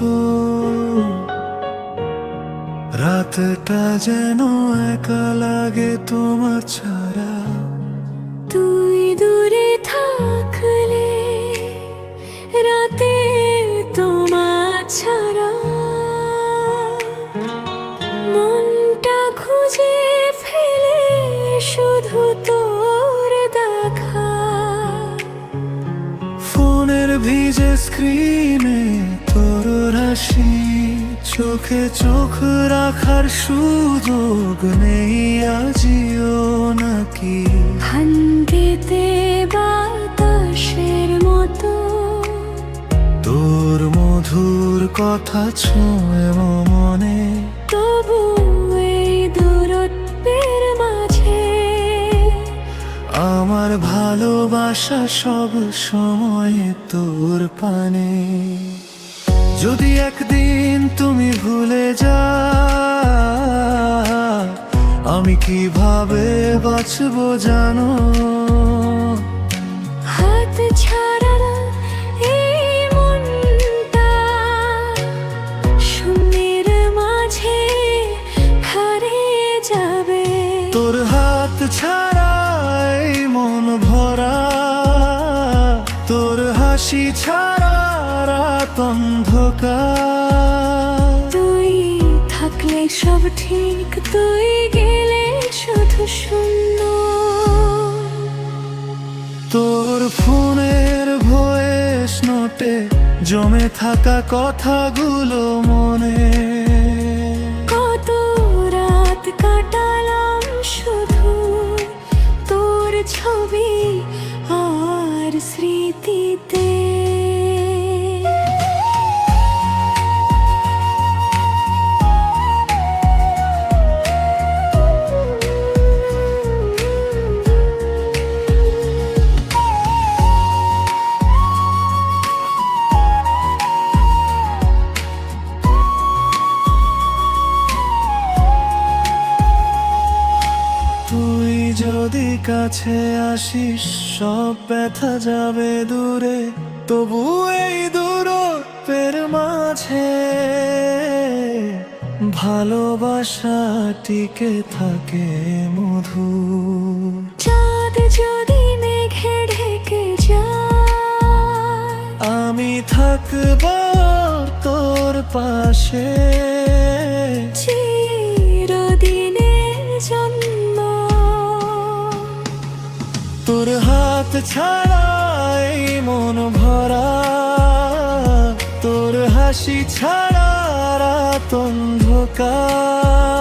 মতো, রাতটা যেন একা লাগে তোমার ছাড়া। তুই দূরে থাকলে রাতে তোমার ছাড়া মনটা খুঁজে ফেলে শুধু তোর দেখা। ফোনের ভিজে স্ক্রিনে তোর হাসি, চোখে চোখ রাখার সুযোগ নেই আজিও নাকি। ভাঙ্গিতে বাতাসের মতো তোর মধুর কথা ছোঁয় মনে, তবু এই দূরত্বের মাঝে আমার ভালোবাসা সব সময় তোর পানে। যদি একদিন তুমি ভুলে যাও, আমি কিভাবে বাঁচবো জানো? হাত ছাড়া এই মনটা শূন্যের মাঝে হারিয়ে যাবে। তোর হাত ছাড়া এই মন ভরা, তোর হাসি ছাড়া রাত অন্ধকার। তুই থাকলে সব ঠিক, তুই গেলে শুধু শূন্য। তোর ফোনের ভয়েস নোটে জমে থাকা কথাগুলো মনে, কত রাত কাটালাম শুধু তোর ছবি আর স্মৃতিতে। তুই যদি কাছে আসিস সব ব্যথা যাবে দূরে, তবু এই দূরত্বের মাঝে ভালোবাসা টিকে থাকে মধু। চাঁদ যদি মেঘে ঢেকে যায়, আমি থাকবো তোর পাশে চিরদিনের জন্য। তোর হাত ছাড়া এই মন ভরা, তোর হাসি ছাড়া রাত অন্ধকার।